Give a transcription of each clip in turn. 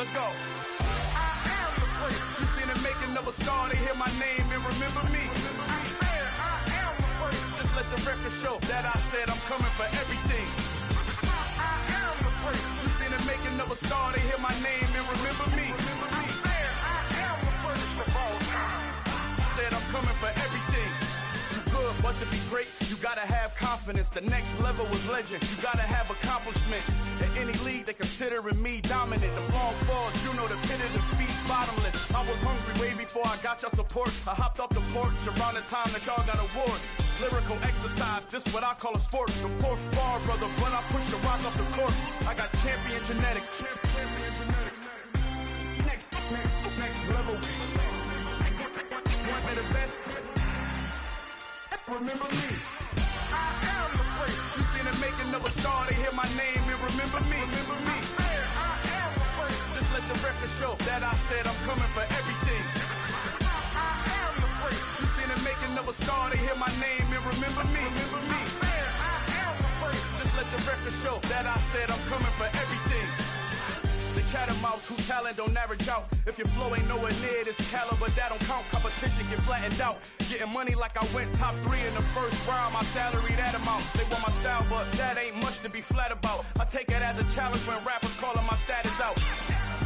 Let's go. I am the prince. You seen the making of a star, they hear my name and remember me. I am the prince. Just let the record show that I said I'm coming for everything. I am the prince. You seen the making of a star, they hear my name and remember me. I am the prince of all time. Said I'm coming for everything. Good, but to be great, you gotta have confidence. The next level was legend. You gotta have accomplishments. In any league, they considering me dominant. The long falls, you know the pit of defeat, bottomless. I was hungry way before I got your support. I hopped off the porch around the time that y'all got awards. Lyrical exercise, this what I call a sport. The fourth bar, brother, when I push the rock off the court. I got champion genetics. Champion genetics. Next level. One of the best. Remember me. I am the prince. You seen the making of a star, they hear my name and remember me. Remember me. I am the prince. Just let the record show that I said I'm coming for everything. I am the prince. You seen the making of a star, they hear my name and remember me. Remember me. I am the prince. Just let the record show that I said I'm coming for everything. The catamounts who talent don't average out. If your flow ain't nowhere near this caliber, that don't count. Competition get flattened out. Getting money like I went top 3 in the first round. My salary that amount. They want my style, but that ain't much to be flat about. I take it as a challenge when rappers calling my status out.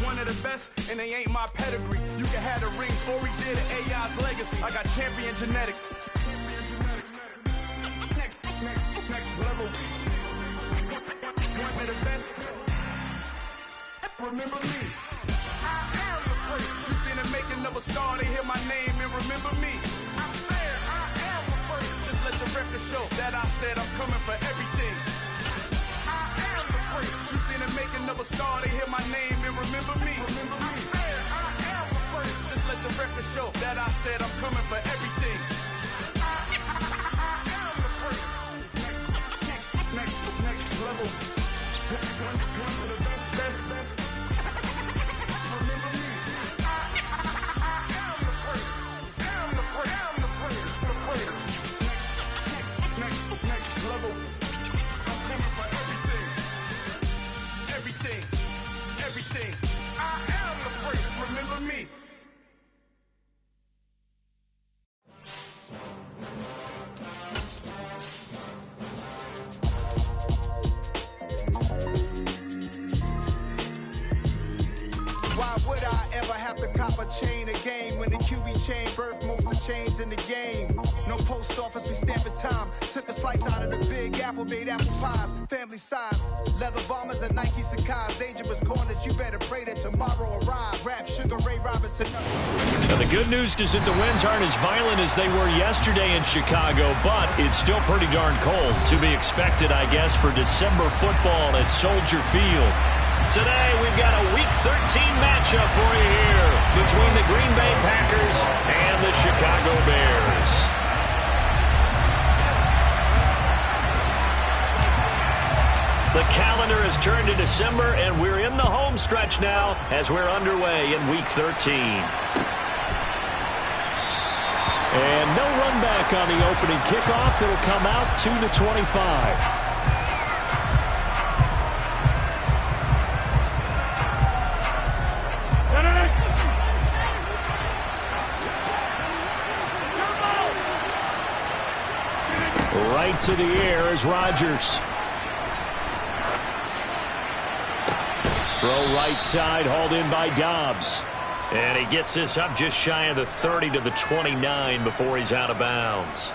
One of the best, and they ain't my pedigree. You can have the rings, or we did an AI's legacy. I got champion genetics. Next level. One of the best. Remember me. I am the prince. You seen the making of a star, they hear my name and remember me. I am the prince. Just let the record show that I said I'm coming for everything. I am the prince. You seen the making of a star, they hear my name and remember me. Remember me. I am the prince. Just let the record show that I said I'm coming for everything. I am the prince. Next level. One of the best. Everything. I am the prince. Remember me. Why would I ever have to cop a chain a game when the QB chain birthed most of the chains in the game? No post office, we stamping time. Took a slice out of the big apple, made apple pies, family size. Leather bombers and Nike Sacai's. Dangerous corners, you better pray that tomorrow arrives. Rap Sugar Ray Robinson. Now the good news is that the winds aren't as violent as they were yesterday in Chicago, but it's still pretty darn cold. To be expected, I guess, for December football at Soldier Field. Today, we've got a Week 13 matchup for you here between the Green Bay Packers and the Chicago Bears. The calendar has turned to December, and we're in the home stretch now as we're underway in Week 13. And no run back on the opening kickoff. It'll come out to the 25. Right to the air is Rodgers. Throw right side, hauled in by Dobbs. And he gets this up just shy of the 30 to the 29 before he's out of bounds.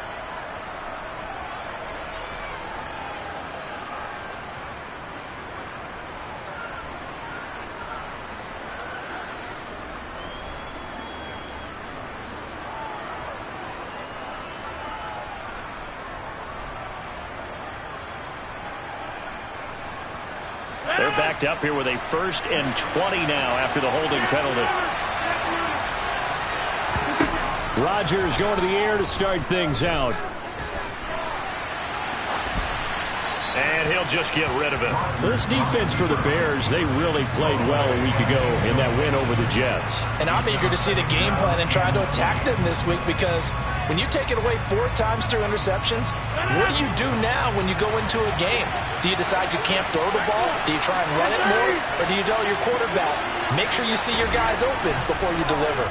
They're backed up here with a 1st and 20 now after the holding penalty. Rodgers going to the air to start things out. And he'll they'll just get rid of it. This defense for the Bears, they really played well a week ago in that win over the Jets. And I'm eager to see the game plan and try to attack them this week, because when you take it away 4 times through interceptions, what do you do now when you go into a game? Do you decide you can't throw the ball? Do you try and run it more? Or do you tell your quarterback, make sure you see your guys open before you deliver?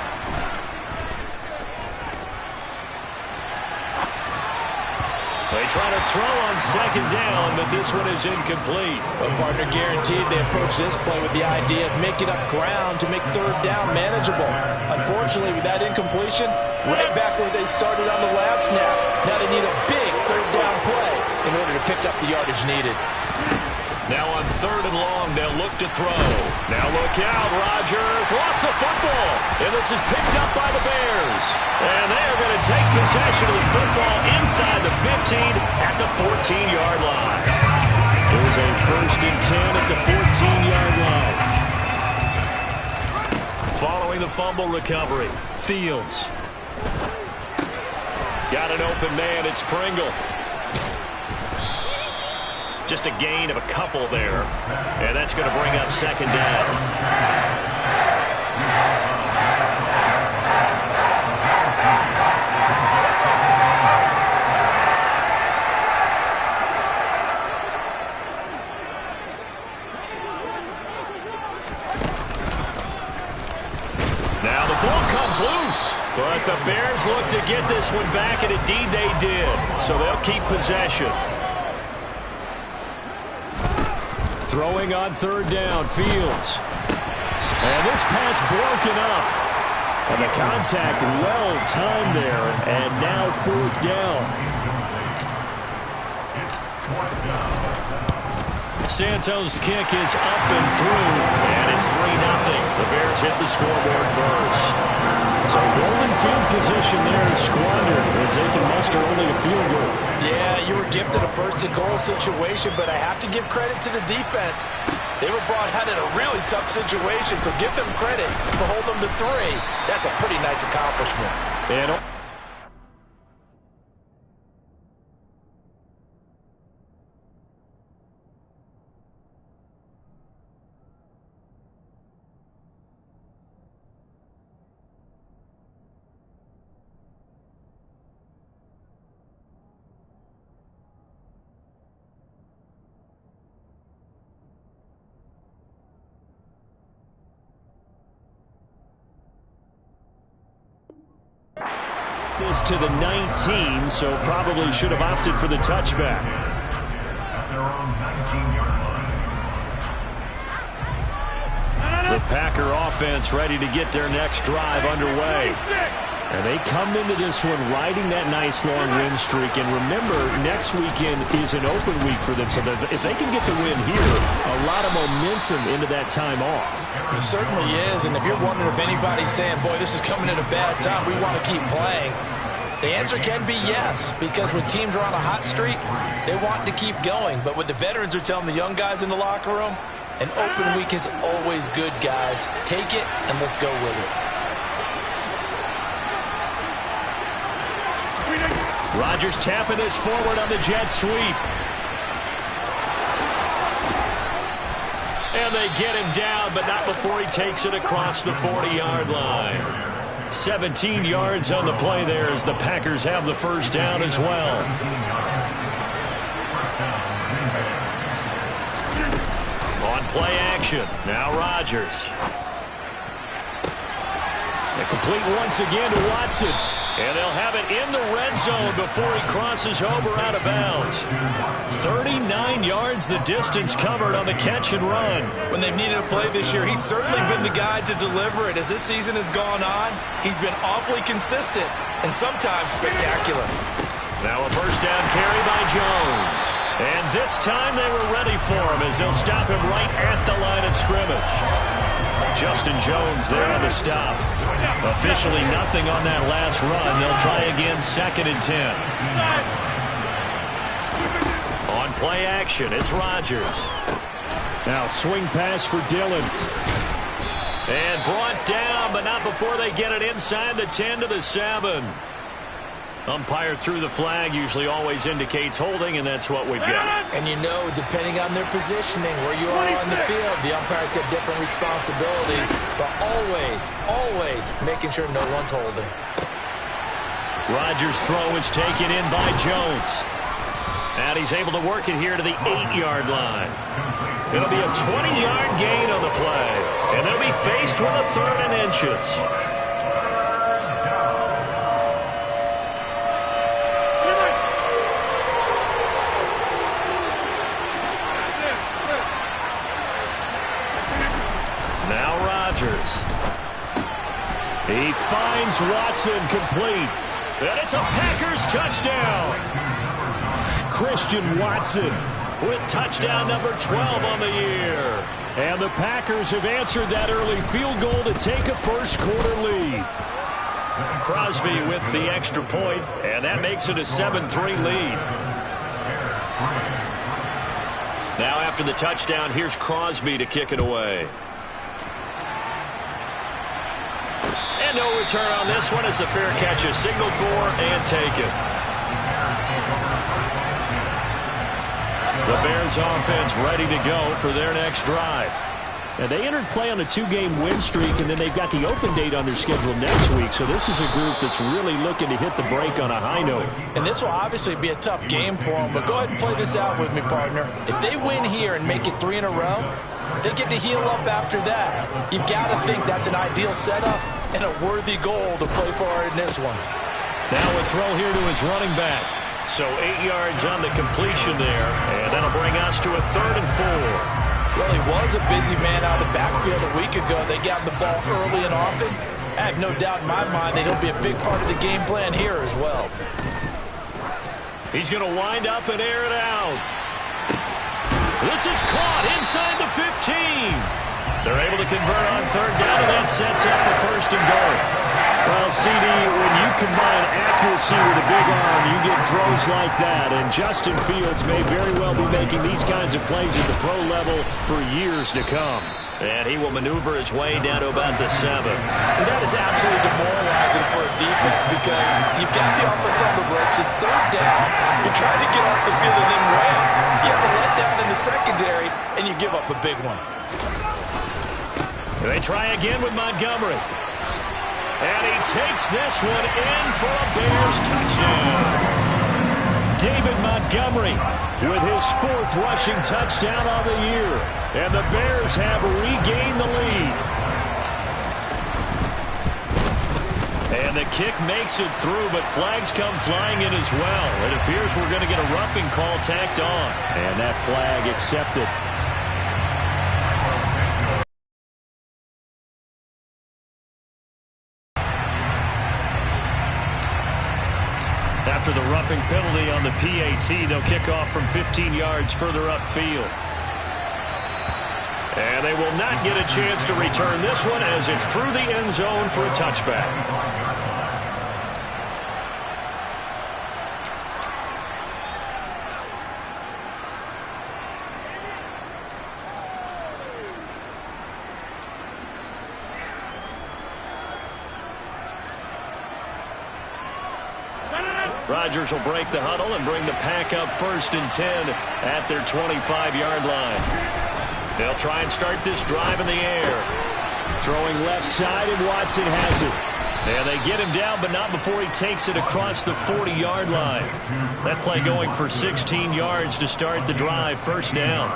They try to throw on second down, but this one is incomplete. Well, partner, guaranteed they approach this play with the idea of making up ground to make third down manageable. Unfortunately, with that incompletion, right back where they started on the last snap. Now they need a big third down play in order to pick up the yardage needed. Now on third and long, they'll look to throw. Now look out, Rodgers lost the football, and this is picked up by the Bears. And they are going to take possession of the football inside the 15 at the 14-yard line. It was a 1st and 10 at the 14-yard line. Following the fumble recovery, Fields. Got an open man, it's Pringle. Just a gain of a couple there. And that's going to bring up second down. Now the ball comes loose. But the Bears look to get this one back, and indeed they did. So they'll keep possession. Throwing on third down, Fields. And this pass broken up. And the contact well timed there. And now 4th down. Santos' kick is up and through. And it's 3-0. The Bears hit the scoreboard first. So golden field position there squandered as they can muster only a field goal. Yeah, you were gifted a 1st and goal situation, but I have to give credit to the defense. They were brought out in a really tough situation, so give them credit for holding them to 3. That's a pretty nice accomplishment. And this to the 19, so probably should have opted for the touchback. The Packer offense ready to get their next drive underway. And they come into this one riding that nice long win streak. And remember, next weekend is an open week for them. So if they can get the win here, a lot of momentum into that time off. It certainly is. And if you're wondering if anybody's saying, boy, this is coming at a bad time, we want to keep playing, the answer can be yes. Because when teams are on a hot streak, they want to keep going. But what the veterans are telling the young guys in the locker room, an open week is always good, guys. Take it and let's go with it. Rodgers tapping this forward on the jet sweep. And they get him down, but not before he takes it across the 40-yard line. 17 yards on the play there as the Packers have the first down as well. On play action, now Rodgers. And complete once again to Watson. And they'll have it in the red zone before he crosses over out of bounds. 39 yards the distance covered on the catch and run. When they've needed a play this year, he's certainly been the guy to deliver it. As this season has gone on, he's been awfully consistent and sometimes spectacular. Now a first down carry by Jones. And this time they were ready for him as they'll stop him right at the line of scrimmage. Justin Jones there on the stop. Officially nothing on that last run. They'll try again 2nd and 10. On play action, it's Rodgers. Now swing pass for Dillon. And brought down, but not before they get it inside the 10 to the 7. Umpire threw the flag, usually always indicates holding, and that's what we've got. And you know, depending on their positioning, where you are on the field, the umpire's got different responsibilities, but always making sure no one's holding. Rodgers' throw is taken in by Jones. And he's able to work it here to the 8-yard line. It'll be a 20-yard gain on the play, and they'll be faced with a 3rd and inches. Now Rodgers. He finds Watson complete. And it's a Packers touchdown. Christian Watson with touchdown number 12 on the year. And the Packers have answered that early field goal to take a first-quarter lead. Crosby with the extra point, and that makes it a 7-3 lead. Now after the touchdown, here's Crosby to kick it away. And no return on this one as the fair catch is signaled for and taken. The Bears offense ready to go for their next drive. And they entered play on a 2-game win streak, and then they've got the open date on their schedule next week. So this is a group that's really looking to hit the break on a high note. And this will obviously be a tough game for them, but go ahead and play this out with me, partner. If they win here and make it 3 in a row, they get to heal up after that. You've got to think that's an ideal setup and a worthy goal to play for in this one. Now a throw here to his running back. So 8 yards on the completion there, and that'll bring us to a 3rd and 4. Well, he was a busy man out of the backfield a week ago. They got the ball early and often. I have no doubt in my mind that he'll be a big part of the game plan here as well. He's going to wind up and air it out. This is caught inside the 15. They're able to convert on 3rd down, and that sets up the 1st and goal. Well, CD, when you combine accuracy with a big arm, you get throws like that. And Justin Fields may very well be making these kinds of plays at the pro level for years to come. And he will maneuver his way down to about the 7. And that is absolutely demoralizing for a defense because you've got the offense on the ropes. It's 3rd down. You're trying to get off the field and then win. You have a letdown in the secondary, and you give up a big one. They try again with Montgomery. And he takes this one in for a Bears touchdown. David Montgomery with his 4th rushing touchdown on the year. And the Bears have regained the lead. And the kick makes it through, but flags come flying in as well. It appears we're going to get a roughing call tacked on. And that flag accepted. After the roughing penalty on the PAT, they'll kick off from 15 yards further upfield. And they will not get a chance to return this one as it's through the end zone for a touchback. Rodgers will break the huddle and bring the pack up 1st and 10 at their 25-yard line. They'll try and start this drive in the air. Throwing left side, and Watson has it. And they get him down, but not before he takes it across the 40-yard line. That play going for 16 yards to start the drive, 1st down.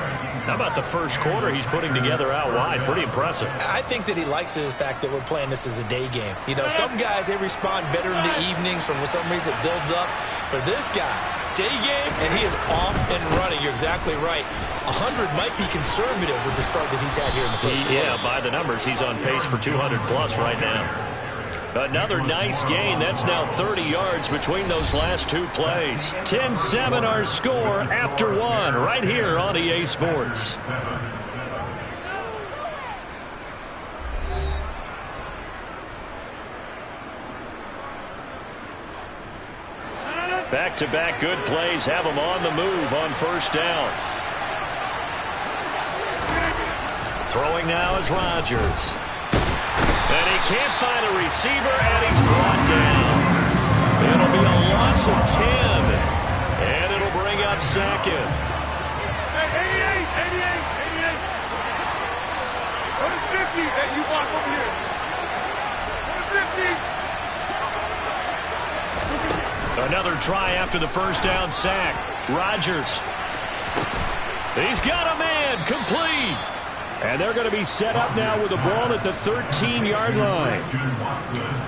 How about the first quarter he's putting together out wide? Pretty impressive. I think that he likes the fact that we're playing this as a day game. You know, some guys, they respond better in the evenings. For some reason, it builds up. For this guy, day game, and he is off and running. You're exactly right. 100 might be conservative with the start that he's had here in the first quarter. Yeah, by the numbers, he's on pace for 200-plus right now. Another nice gain. That's now 30 yards between those last 2 plays. 10-7 our score after 1 right here on EA Sports. Back-to-back good plays have them on the move on 1st down. Throwing now is Rodgers. And he can't find a receiver, and he's brought down. It'll be a loss of 10. And it'll bring up second. 88. 150. Hey, you walk over here. 150. Another try after the first down sack. Rodgers. He's got a man. Complete. And they're going to be set up now with the ball at the 13-yard line.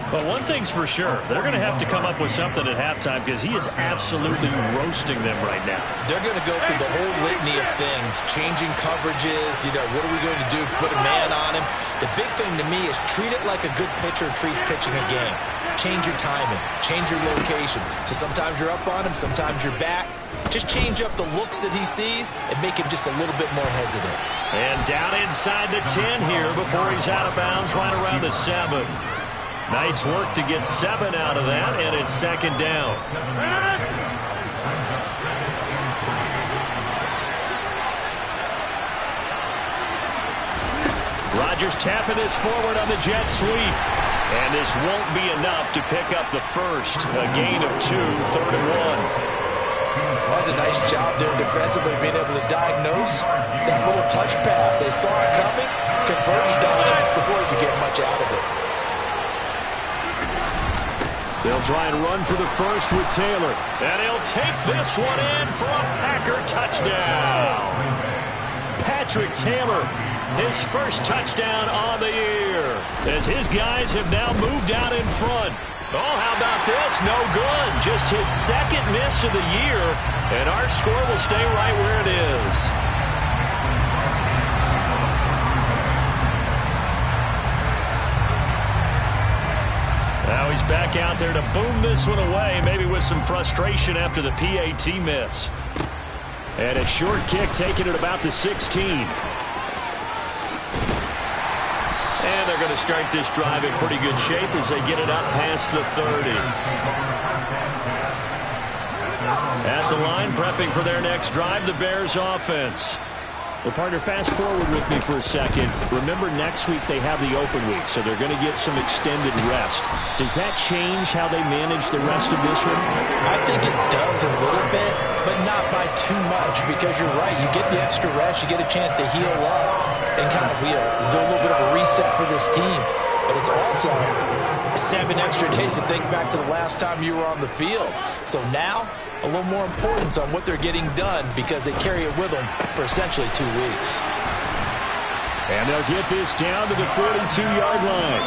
But one thing's for sure. They're going to have to come up with something at halftime because he is absolutely roasting them right now. They're going to go through the whole litany of things, changing coverages, what are we going to do? Put a man on him. The big thing to me is treat it like a good pitcher treats pitching a game. Change your timing. Change your location. So sometimes you're up on him, sometimes you're back. Just change up the looks that he sees and make him just a little bit more hesitant. And down inside the 10 here before he's out of bounds right around the 7. Nice work to get 7 out of that, and it's second down. Rodgers tapping this forward on the jet sweep. And this won't be enough to pick up the first. A gain of 2, 3rd and 1. That's a nice job there defensively, being able to diagnose that little touch pass. They saw it coming, converged on it before he could get much out of it. They'll try and run for the first with Taylor. And he'll take this one in for a Packer touchdown. Patrick Taylor, his first touchdown on the year, as his guys have now moved out in front. Oh, how about this? No good. Just his second miss of the year, and our score will stay right where it is. Now he's back out there to boom this one away, maybe with some frustration after the PAT miss. And a short kick taken at about the 16. And they're going to start this drive in pretty good shape as they get it up past the 30. At the line, prepping for their next drive, the Bears offense. Well, partner, fast forward with me for a second. Remember, next week they have the open week, so they're going to get some extended rest. Does that change how they manage the rest of this one? I think it does a little bit, but not by too much, because you're right. You get the extra rest, you get a chance to heal up and kind of do a little bit of a reset for this team. But it's also 7 extra days to think back to the last time you were on the field. So now, a little more importance on what they're getting done because they carry it with them for essentially 2 weeks. And they'll get this down to the 42-yard line.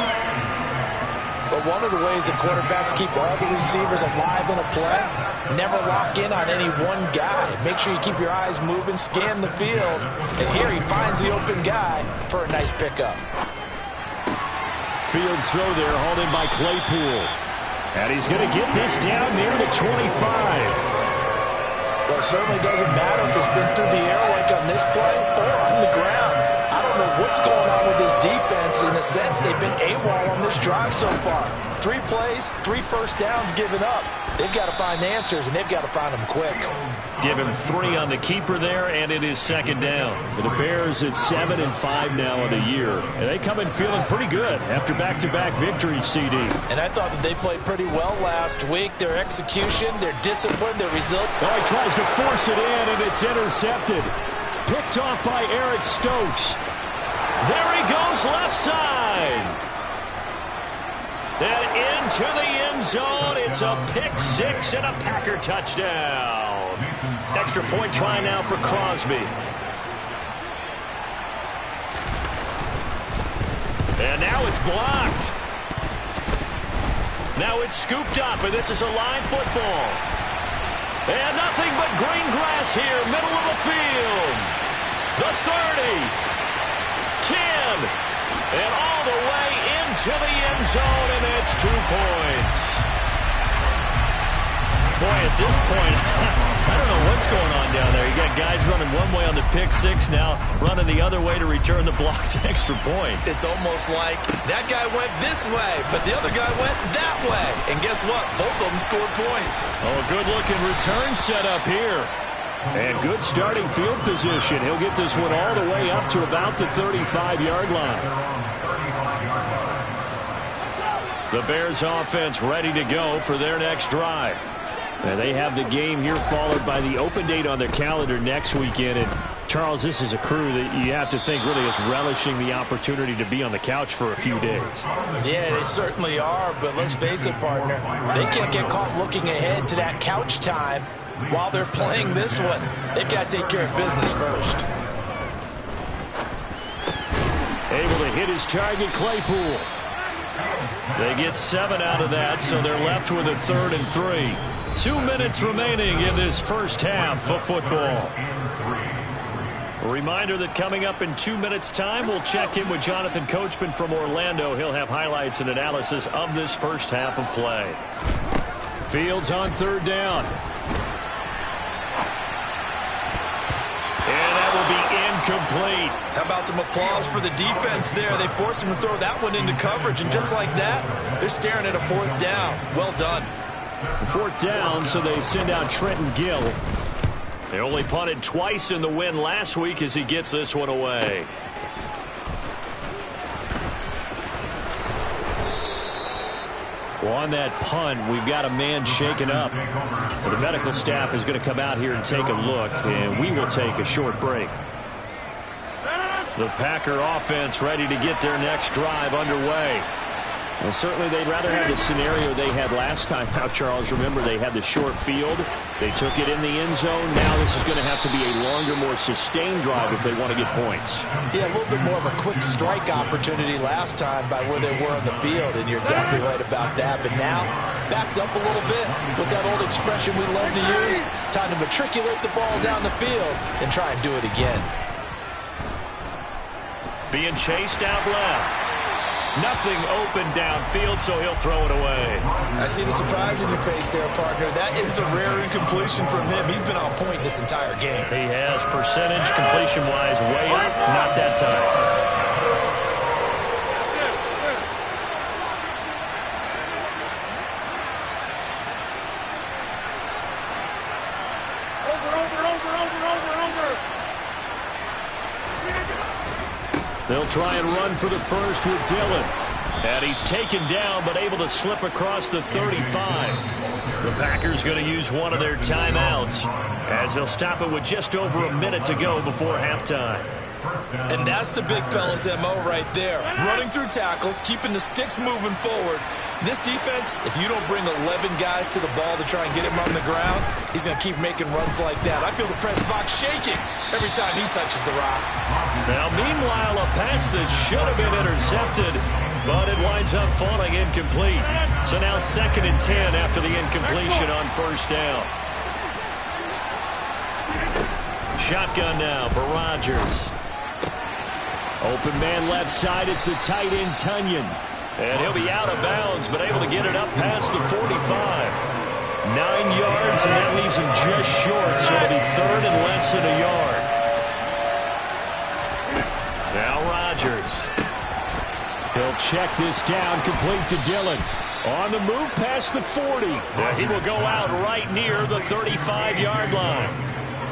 But one of the ways that quarterbacks keep all the receivers alive in a play, never lock in on any one guy. Make sure you keep your eyes moving, scan the field. And here he finds the open guy for a nice pickup. Fields throw there, hauled in by Claypool. And he's going to get this down near the 25. Well, it certainly doesn't matter if it's been through the air like on this play or on the ground. I don't know what's going on with this defense. In a sense, they've been AWOL on this drive so far. 3 plays, 3 first downs given up. They've got to find answers, and they've got to find them quick. Give him 3 on the keeper there, and it is second down. With the Bears at 7-5 now in the year. And they come in feeling pretty good after back-to-back victories, CD. And I thought that they played pretty well last week. Their execution, their discipline, their resilience. Oh, he tries to force it in, and it's intercepted. Picked off by Eric Stokes. There he goes left side. Then into the end zone. It's a pick-6 and a Packer touchdown. Extra point try now for Crosby. And now it's blocked. Now it's scooped up, and this is a live football. And nothing but green grass here, middle of the field. The 30, 10, and all the way into the end zone, and it's 2 points. Boy, at this point, I don't know what's going on down there. You got guys running one way on the pick-6 now, running the other way to return the blocked extra point. It's almost like that guy went this way, but the other guy went that way. And guess what? Both of them scored points. Oh, good-looking return set up here. And good starting field position. He'll get this one all the way up to about the 35-yard line. The Bears offense ready to go for their next drive. And they have the game here followed by the open date on their calendar next weekend. And Charles, this is a crew that you have to think really is relishing the opportunity to be on the couch for a few days. Yeah, they certainly are, but let's face it, partner. They can't get caught looking ahead to that couch time while they're playing this one. They've got to take care of business first. Able to hit his target, Claypool. They get 7 out of that, so they're left with a 3rd and 3. 2 minutes remaining in this first half of football. A reminder that coming up in 2 minutes' time, we'll check in with Jonathan Coachman from Orlando. He'll have highlights and analysis of this first half of play. Fields on 3rd down. And that will be incomplete. How about some applause for the defense there? They forced him to throw that one into coverage, and just like that, they're staring at a 4th down. Well done. 4th down, so they send out Trenton Gill. They only punted twice in the win last week as he gets this one away. Well, on that punt, we've got a man shaken up. Well, the medical staff is going to come out here and take a look, and we will take a short break. The Packer offense ready to get their next drive underway. Well, certainly they'd rather have the scenario they had last time out, Charles. Remember, they had the short field. They took it in the end zone. Now this is going to have to be a longer, more sustained drive if they want to get points. Yeah, a little bit more of a quick strike opportunity last time by where they were on the field, and you're exactly right about that. But now, backed up a little bit. What's that old expression we love to use? Time to matriculate the ball down the field and try and do it again. Being chased out left. Nothing open downfield, so he'll throw it away. I see the surprise in your face there, partner. That is a rare incompletion from him. He's been on point this entire game. He has percentage completion-wise way up. Not that time. They'll try and run for the first with Dillon. And he's taken down, but able to slip across the 35. The Packers going to use one of their timeouts as they'll stop it with just over a minute to go before halftime. And that's the big fella's MO right there. Running through tackles, keeping the sticks moving forward. This defense, if you don't bring 11 guys to the ball to try and get him on the ground, he's going to keep making runs like that. I feel the press box shaking every time he touches the rock. Now, meanwhile, a pass that should have been intercepted, but it winds up falling incomplete. So now 2nd and 10 after the incompletion on 1st down. Shotgun now for Rodgers. Open man left side, it's the tight end Tunyon. And he'll be out of bounds, but able to get it up past the 45. 9 yards, and that leaves him just short, so it'll be 3rd and less than a yard. Now Rodgers. He'll check this down, complete to Dillon. On the move past the 40. He will go out right near the 35-yard line.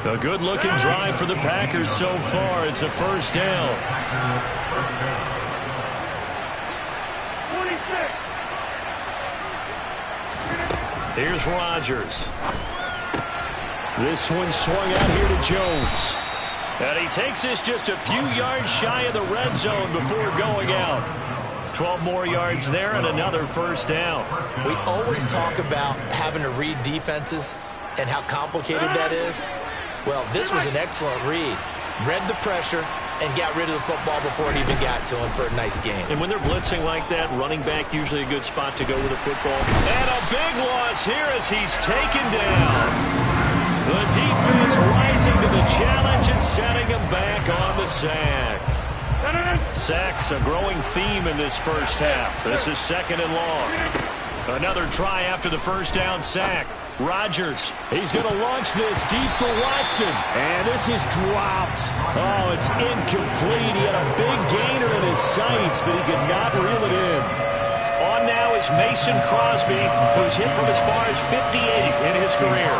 A good-looking drive for the Packers so far. It's a 1st down. 26. Here's Rodgers. This one swung out here to Jones. And he takes this just a few yards shy of the red zone before going out. 12 more yards there and another 1st down. We always talk about having to read defenses and how complicated that is. Well, this was an excellent read. Read the pressure and got rid of the football before it even got to him for a nice game. And when they're blitzing like that, running back usually a good spot to go with the football. And a big loss here as he's taken down. The defense rising to the challenge and setting him back on the sack. Sacks a growing theme in this first half. This is 2nd and long. Another try after the 1st down sack. Rodgers, he's going to launch this deep for Watson. And this is dropped. Oh, it's incomplete. He had a big gainer in his sights, but he could not reel it in. On now is Mason Crosby, who's hit from as far as 58 in his career.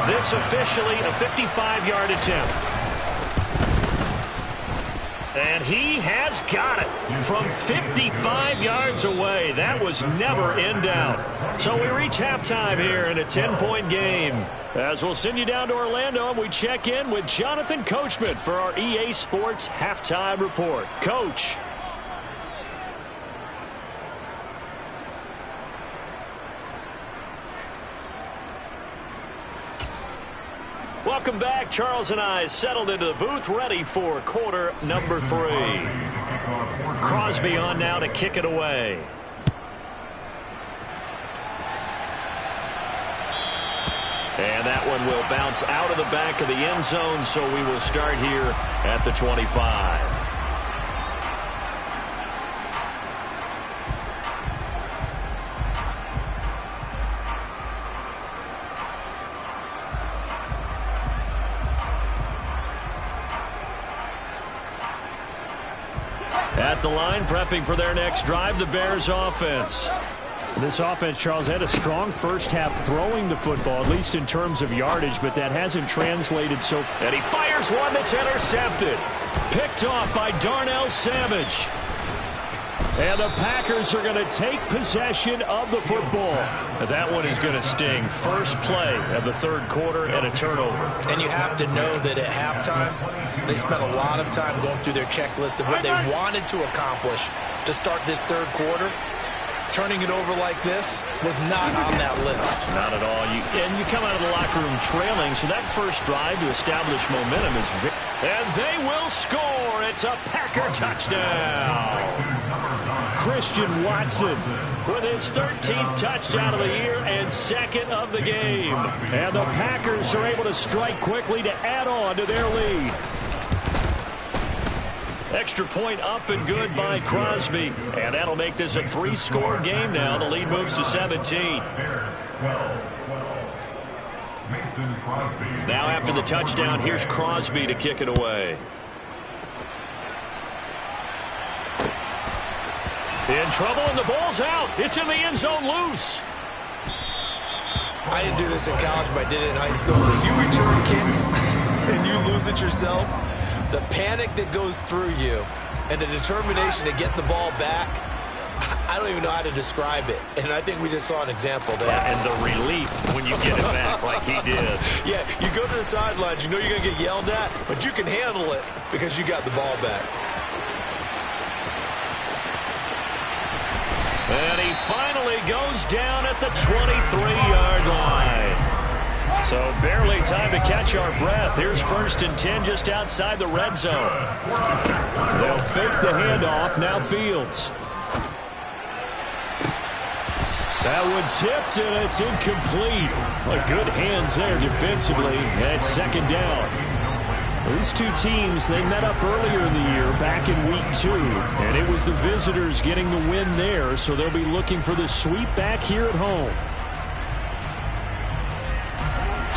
This officially a 55-yard attempt. And he has got it from 55 yards away. That was never in doubt. So we reach halftime here in a 10-point game. As we'll send you down to Orlando, and we check in with Jonathan Coachman for our EA Sports Halftime Report. Coach. Welcome back. Charles and I settled into the booth, ready for quarter number 3. Crosby on now to kick it away. And that one will bounce out of the back of the end zone, so we will start here at the 25. At the line, prepping for their next drive, the Bears offense. This offense, Charles, had a strong first half throwing the football, at least in terms of yardage, but that hasn't translated so. And he fires one that's intercepted. Picked off by Darnell Savage. And the Packers are going to take possession of the football. And that one is going to sting. First play of the third quarter and a turnover. And you have to know that at halftime, they spent a lot of time going through their checklist of what they wanted to accomplish to start this third quarter. Turning it over like this was not on that list. Not at all. And you come out of the locker room trailing, so that first drive to establish momentum is very... And they will score. It's a Packer touchdown. Christian Watson with his 13th touchdown of the year and second of the game. And the Packers are able to strike quickly to add on to their lead. Extra point up and good by Crosby. And that'll make this a 3-score game now. The lead moves to 17. Now after the touchdown, here's Crosby to kick it away. In trouble, and the ball's out. It's in the end zone loose. I didn't do this in college, but I did it in high school. When you return kicks and you lose it yourself, the panic that goes through you and the determination to get the ball back, I don't even know how to describe it. And I think we just saw an example there. Yeah, and the relief when you get it back like he did. Yeah, you go to the sidelines, you know you're going to get yelled at, but you can handle it because you got the ball back. And he finally goes down at the 23-yard line. So barely time to catch our breath. Here's 1st and 10 just outside the red zone. They'll fake the handoff. Now Fields. That one tipped, and it's incomplete. Good hands there defensively. And it's 2nd down. These two teams, they met up earlier in the year, back in week 2. And it was the visitors getting the win there, so they'll be looking for the sweep back here at home.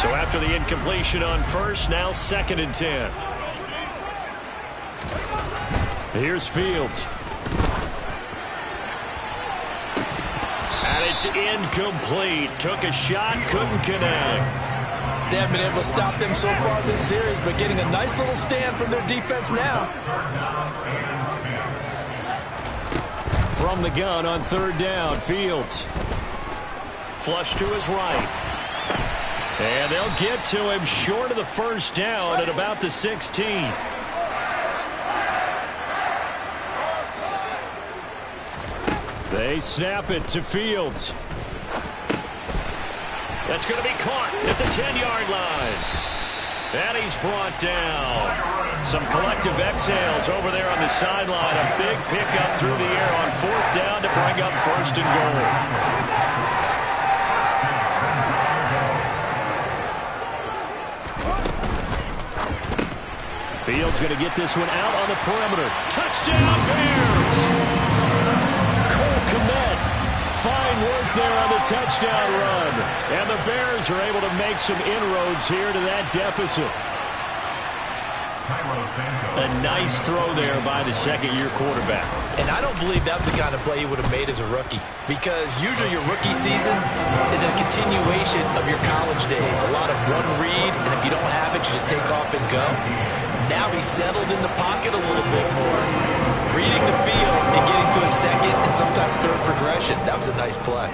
So after the incompletion on 1st, now 2nd and 10. Here's Fields. And it's incomplete. Took a shot, couldn't connect. They haven't been able to stop them so far this series, but getting a nice little stand from their defense now. From the gun on 3rd down, Fields. Flush to his right. And they'll get to him short of the 1st down at about the 16. They snap it to Fields. That's going to be caught at the 10-yard line. And he's brought down. Some collective exhales over there on the sideline. A big pickup through the air on 4th down to bring up 1st and goal. Fields going to get this one out on the perimeter. Touchdown, Bears! Cole Kmet. Fine work there on the touchdown run. And the Bears are able to make some inroads here to that deficit. A nice throw there by the 2nd-year quarterback. And I don't believe that was the kind of play he would have made as a rookie, because usually your rookie season is a continuation of your college days. A lot of one read, and if you don't have it, you just take off and go. Now he's settled in the pocket a little bit more. Reading the field and getting to a second and sometimes third progression. That was a nice play.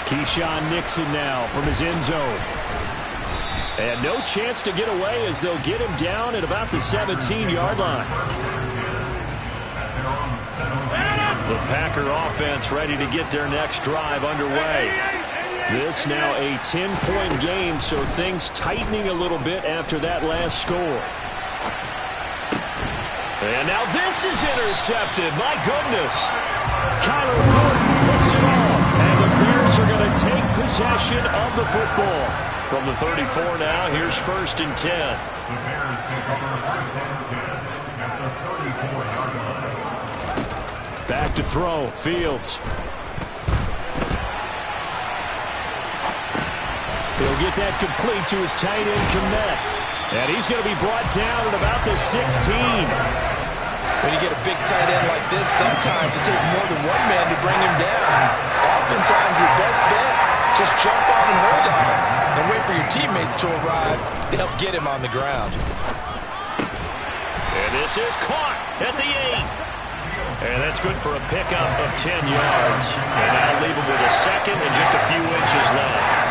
Keyshawn Nixon now from his end zone. And no chance to get away as they'll get him down at about the 17-yard line. The Packer offense ready to get their next drive underway. This now a 10-point game, so things tightening a little bit after that last score. And now this is intercepted. My goodness. Kyler Gordon puts it off. And the Bears are going to take possession of the football. From the 34 now, here's 1st and 10. The Bears take over 1st and 10 at the 34-yard line. Back to throw. Fields. He'll get that complete to his tight end, Kmet. And he's going to be brought down at about the 16. When you get a big tight end like this, sometimes it takes more than one man to bring him down. Oftentimes, your best bet, just jump on and hold on, and wait for your teammates to arrive to help get him on the ground. And this is caught at the 8. And that's good for a pickup of 10 yards. And that'll leave him with a second and just a few inches left.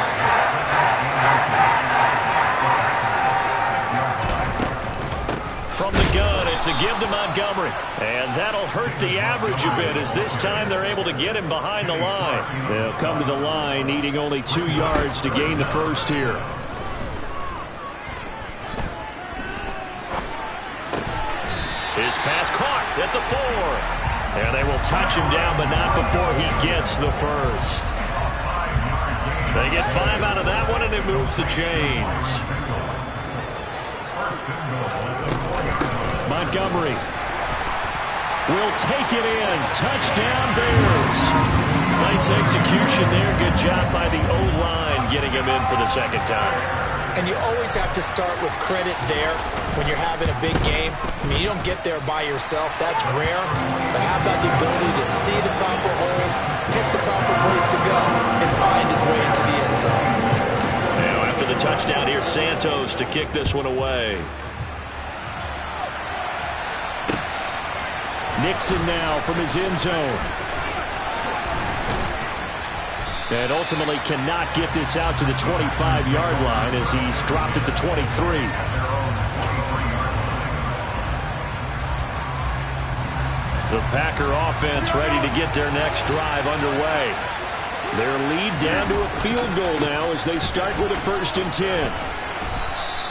From the gun, it's a give to Montgomery. And that'll hurt the average a bit as this time they're able to get him behind the line. They'll come to the line needing only 2 yards to gain the first here. His pass caught at the 4. And they will touch him down, but not before he gets the first. They get 5 out of that one, and it moves the chains. Montgomery will take it in. Touchdown, Bears. Nice execution there. Good job by the O-line getting him in for the second time. And you always have to start with credit there when you're having a big game. I mean, you don't get there by yourself. That's rare. But how about the ability to see the proper holes, pick the proper place to go, and find his way into the end zone? Now, after the touchdown, here's Santos to kick this one away. Nixon now from his end zone. And ultimately cannot get this out to the 25-yard line as he's dropped at the 23. The Packer offense ready to get their next drive underway. Their lead down to a field goal now as they start with a 1st and 10.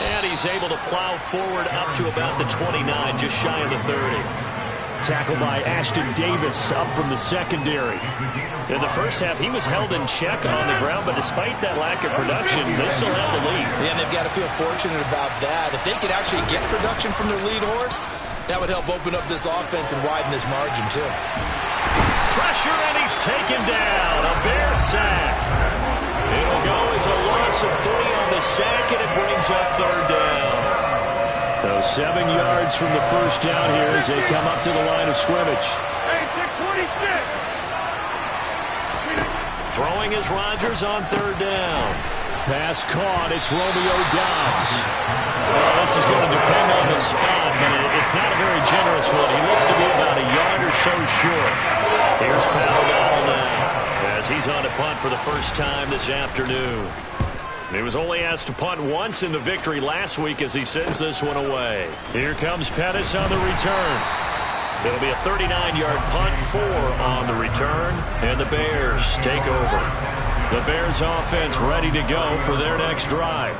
And he's able to plow forward up to about the 29, just shy of the 30. Tackled by Ashton Davis up from the secondary. In the first half, he was held in check on the ground, but despite that lack of production, they still have the lead. Yeah, and they've got to feel fortunate about that. If they could actually get production from their lead horse, that would help open up this offense and widen this margin, too. Pressure, and he's taken down. A Bear sack. It'll go as a loss of 3 on the sack, and it brings up 3rd down. So 7 yards from the first down here as they come up to the line of scrimmage. Throwing is Rodgers on 3rd down. Pass caught. It's Romeo Doubs. Well, this is going to depend on the spot, but it's not a very generous one. He looks to be about a yard or so short. Here's Pat O'Donnell now as he's on to punt for the first time this afternoon. He was only asked to punt once in the victory last week as he sends this one away. Here comes Pettis on the return. It'll be a 39-yard punt, 4 on the return, and the Bears take over. The Bears offense ready to go for their next drive.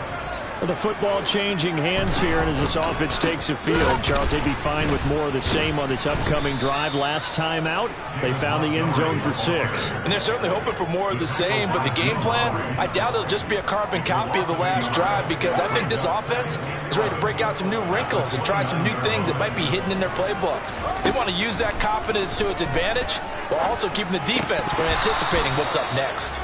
The football changing hands here, and as this offense takes a field, Charles, they'd be fine with more of the same on this upcoming drive. Last time out, they found the end zone for 6. And they're certainly hoping for more of the same, but the game plan, I doubt it'll just be a carbon copy of the last drive because I think this offense is ready to break out some new wrinkles and try some new things that might be hidden in their playbook. They want to use that confidence to its advantage while also keeping the defense from anticipating what's up next.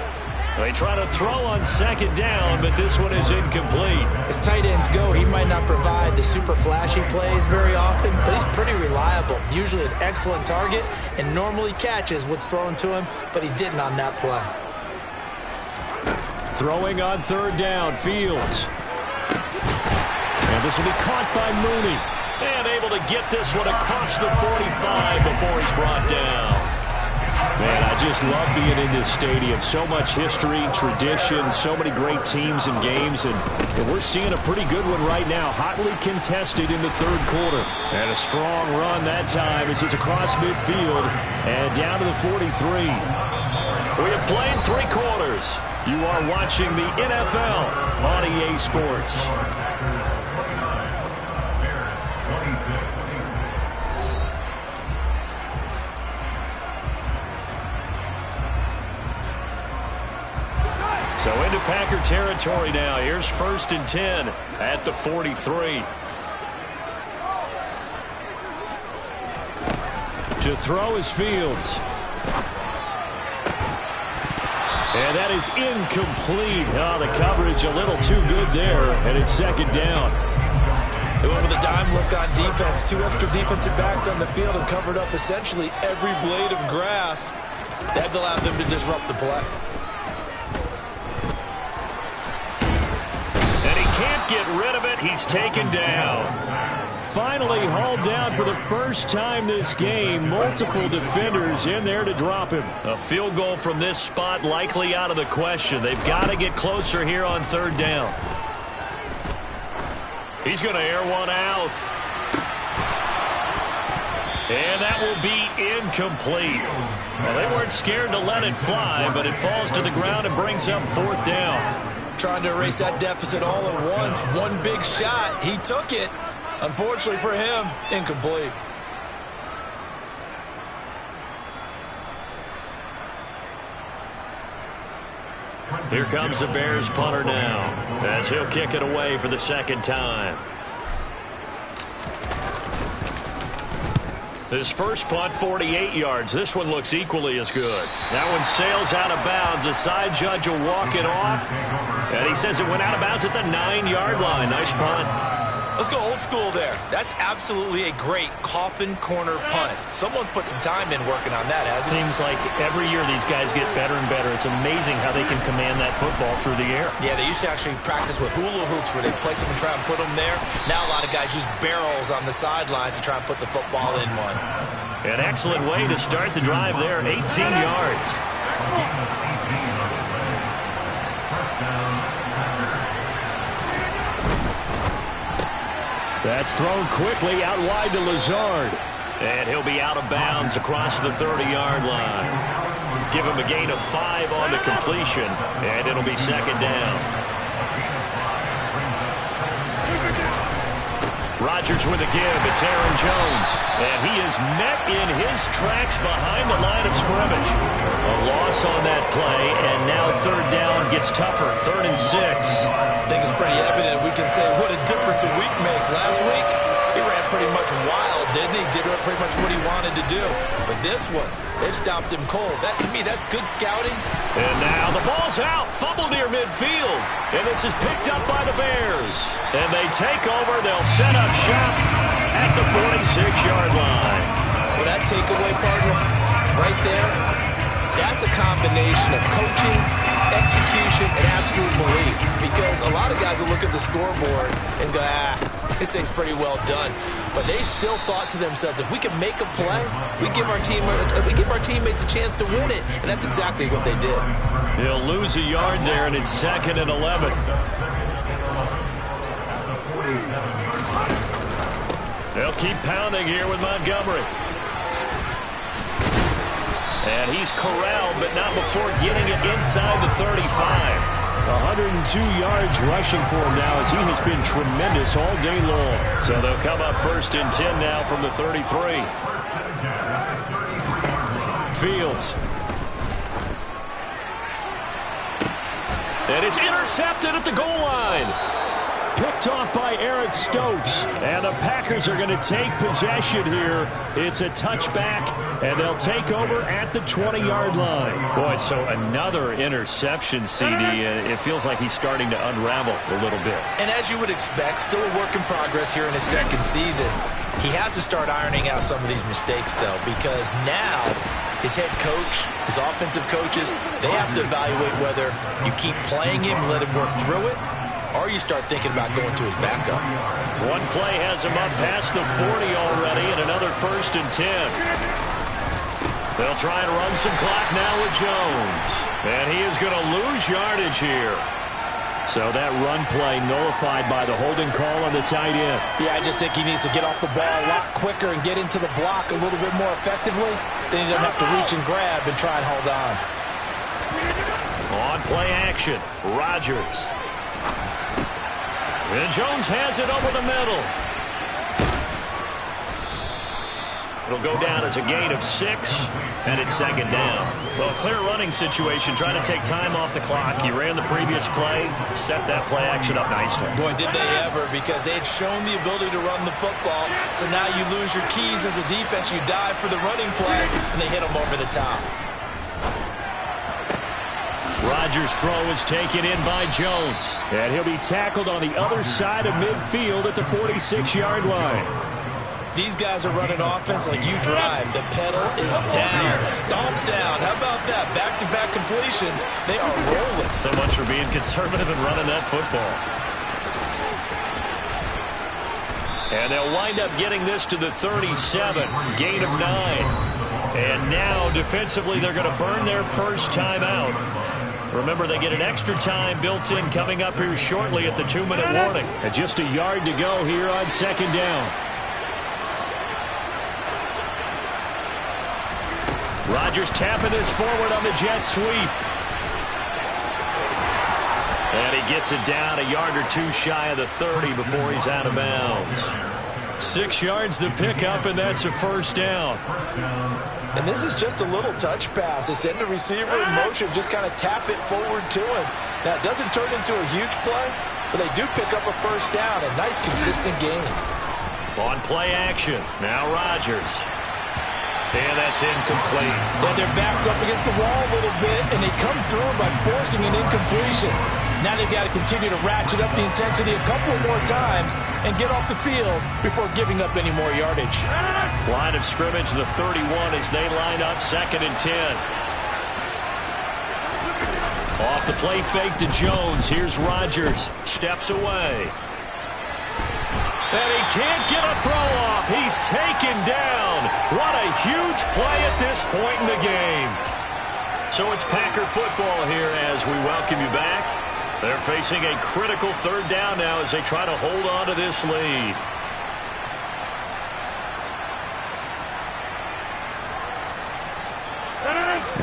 They try to throw on 2nd down, but this one is incomplete. As tight ends go, he might not provide the super flashy plays very often, but he's pretty reliable. Usually an excellent target and normally catches what's thrown to him, but he didn't on that play. Throwing on third down, Fields. And this will be caught by Mooney. And able to get this one across the 45 before he's brought down. Man, I just love being in this stadium. So much history, tradition, so many great teams and games, and we're seeing a pretty good one right now. Hotly contested in the third quarter. And a strong run that time as he's across midfield and down to the 43. We have played 3 quarters. You are watching the NFL on EA Sports. So into Packer territory now. Here's 1st and 10 at the 43. To throw is Fields. And that is incomplete. Oh, the coverage a little too good there, and it's 2nd down. They went with a dime look on defense. 2 extra defensive backs on the field and covered up essentially every blade of grass. That allowed them to disrupt the play. Can't get rid of it. He's taken down. Finally hauled down for the first time this game. Multiple defenders in there to drop him. A field goal from this spot likely out of the question. They've got to get closer here on 3rd down. He's going to air one out. And that will be incomplete. Well, they weren't scared to let it fly, but it falls to the ground and brings up 4th down. Trying to erase that deficit all at once. One big shot. He took it. Unfortunately for him, incomplete. Here comes the Bears punter now as he'll kick it away for the 2nd time. His first punt, 48 yards. This one looks equally as good. That one sails out of bounds. The side judge will walk it off. And he says it went out of bounds at the 9-yard line. Nice punt. Let's go old school there. That's absolutely a great coffin corner punt. Someone's put some time in working on that, hasn't it? Seems like every year these guys get better and better. It's amazing how they can command that football through the air. Yeah, they used to actually practice with hula hoops where they place them and try and put them there. Now a lot of guys use barrels on the sidelines to try and put the football in one. An excellent way to start the drive there, 18 yards. That's thrown quickly out wide to Lazard. And he'll be out of bounds across the 30-yard line. Give him a gain of 5 on the completion, and it'll be 2nd down. Rodgers with a give. It's Aaron Jones. And he is met in his tracks behind the line of scrimmage. A loss on that play, and now 3rd down gets tougher. 3rd and 6. I think it's pretty evident. We can say what a difference a week makes. Last week, he ran pretty much wild, didn't he? Did pretty much what he wanted to do. But this one, they stopped him cold. That, to me, that's good scouting. And now the ball's out. Fumble near midfield. And this is picked up by the Bears. And they take over. They'll set up shop at the 46-yard line. Well, that takeaway, partner, right there, that's a combination of coaching, execution, and absolute belief. Because a lot of guys will look at the scoreboard and go, this thing's pretty well done. But they still thought to themselves, if we can make a play, we give our teammates a chance to win it. And that's exactly what they did. They'll lose a yard there, and it's 2nd and 11. They'll keep pounding here with Montgomery. And he's corralled, but not before getting it inside the 35. 102 yards rushing for him now as he has been tremendous all day long. So they'll come up 1st and 10 now from the 33. Fields. And it's intercepted at the goal line. Picked off by Eric Stokes. And the Packers are going to take possession here. It's a touchback, and they'll take over at the 20-yard line. Boy, so another interception, CD. It feels like he's starting to unravel a little bit. And as you would expect, still a work in progress here in his 2nd season. He has to start ironing out some of these mistakes, though, because now his head coach, his offensive coaches, they have to evaluate whether you keep playing him, let him work through it, or you start thinking about going to his backup. One play has him up past the 40 already, and another 1st and 10. They'll try and run some clock now with Jones. And he is going to lose yardage here. So that run play nullified by the holding call on the tight end. Yeah, I just think he needs to get off the ball a lot quicker and get into the block a little bit more effectively. Then he doesn't have to reach and grab and try and hold on. On play action, Rodgers. And Jones has it over the middle. It'll go down as a gain of 6, and it's 2nd down. Well, clear running situation, trying to take time off the clock. He ran the previous play, set that play action up nicely. Boy, did they ever, because they had shown the ability to run the football. So now you lose your keys as a defense. You dive for the running play, and they hit them over the top. Rodgers' throw is taken in by Jones. And he'll be tackled on the other side of midfield at the 46-yard line. These guys are running offense like you drive. The pedal is down, stomped down. How about that? Back-to-back completions. They are rolling. So much for being conservative and running that football. And they'll wind up getting this to the 37, gain of 9. And now, defensively, they're going to burn their first timeout. Remember, they get an extra time built in coming up here shortly at the 2-minute warning. And just a yard to go here on 2nd down. Rodgers tapping this forward on the jet sweep. And he gets it down a yard or 2 shy of the 30 before he's out of bounds. 6 yards the pickup, and that's a 1st down. And this is just a little touch pass. They send the receiver in motion, just kind of tap it forward to him. Now, it doesn't turn into a huge play, but they do pick up a 1st down. A nice, consistent game. On play action, now Rodgers. And that's incomplete. Yeah, their back's up against the wall a little bit, and they come through by forcing an incompletion. Now they've got to continue to ratchet up the intensity a couple more times and get off the field before giving up any more yardage. Line of scrimmage, the 31, as they line up 2nd and 10. Off the play fake to Jones. Here's Rodgers. Steps away. And he can't get a throw off. He's taken down. What a huge play at this point in the game. So it's Packer football here as we welcome you back. They're facing a critical 3rd down now as they try to hold on to this lead.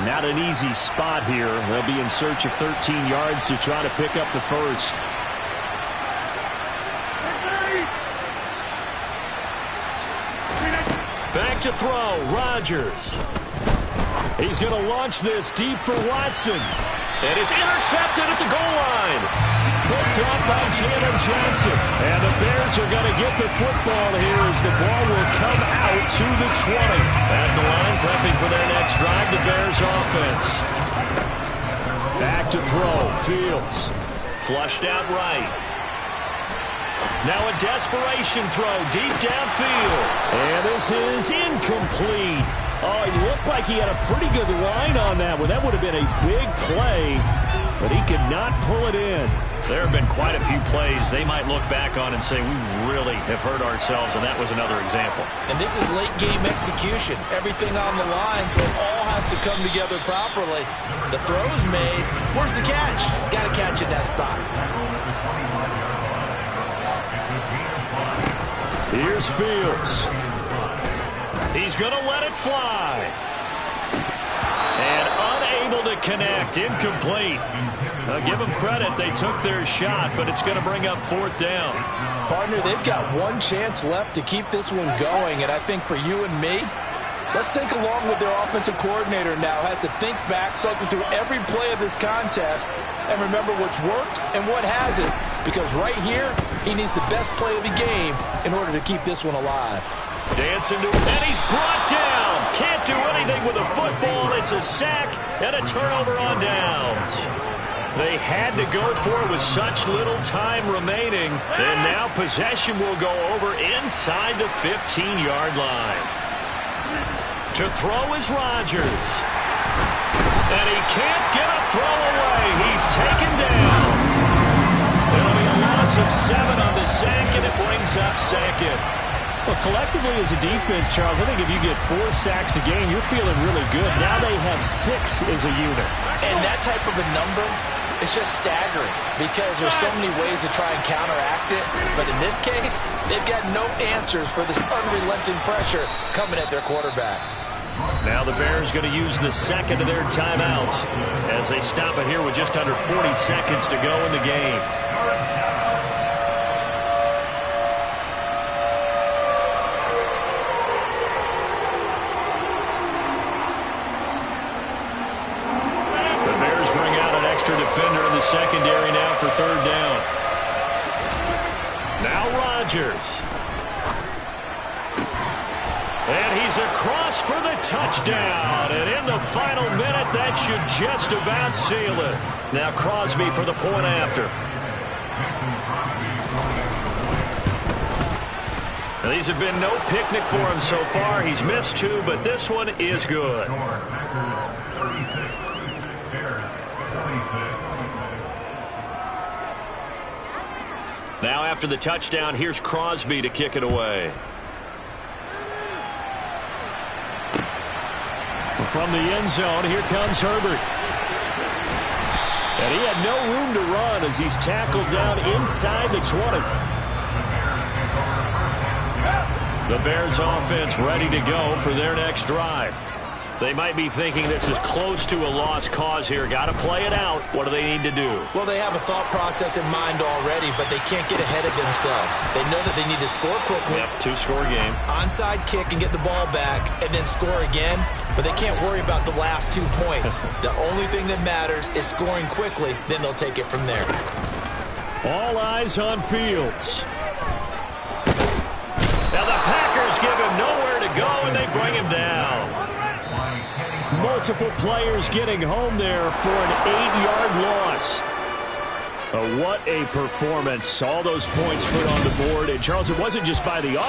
Not an easy spot here. They'll be in search of 13 yards to try to pick up the 1st. Back to throw, Rodgers. He's going to launch this deep for Watson. And it's intercepted at the goal line. Picked up by Chandler Johnson. And the Bears are going to get the football here as the ball will come out to the 20. At the line, prepping for their next drive, the Bears offense. Back to throw, Fields. Flushed out right. Now a desperation throw deep downfield. And this is incomplete. Oh, he looked like he had a pretty good line on that one. That would have been a big play, but he could not pull it in. There have been quite a few plays they might look back on and say, we really have hurt ourselves, and that was another example. And this is late game execution. Everything on the line, so it all has to come together properly. The throw's made. Where's the catch? Got to catch in that spot. Here's Fields. He's going to let it fly. And unable to connect. Incomplete. Give them credit. They took their shot, but it's going to bring up 4th down. Partner, they've got one chance left to keep this one going, and I think for you and me, let's think along with their offensive coordinator now. Has to think back, cycle through every play of this contest, and remember what's worked and what hasn't. Because right here, he needs the best play of the game in order to keep this one alive. Dancing to, and he's brought down. Can't do anything with a football. It's a sack and a turnover on downs. They had to go for it with such little time remaining. And now possession will go over inside the 15-yard line. To throw is Rodgers. And he can't get a throw away. He's taken down. It'll be a loss of 7 on the sack, and it brings up second. Well, collectively as a defense, Charles, I think if you get 4 sacks a game, you're feeling really good. Now they have 6 as a unit. And that type of a number is just staggering because there's so many ways to try and counteract it. But in this case, they've got no answers for this unrelenting pressure coming at their quarterback. Now the Bears going to use the second of their timeouts as they stop it here with just under 40 seconds to go in the game. Defender in the secondary now for third down. Now Rodgers. And he's across for the touchdown. And in the final minute, that should just about seal it. Now Crosby for the point after. Now, these have been no picnic for him so far. He's missed 2, but this one is good. Now after the touchdown, here's Crosby to kick it away. From the end zone, here comes Herbert. And he had no room to run as he's tackled down inside the 20. The Bears offense ready to go for their next drive. They might be thinking this is close to a lost cause here. Got to play it out. What do they need to do? Well, they have a thought process in mind already, but they can't get ahead of themselves. They know that they need to score quickly. Yep, 2-score game. Onside kick and get the ball back and then score again, but they can't worry about the last 2 points. The only thing that matters is scoring quickly, then they'll take it from there. All eyes on Fields. Now the Packers give him nowhere to go, and they bring him down. Multiple players getting home there for an 8-yard loss. What a performance. All those points put on the board. And, Charles, it wasn't just by the offense.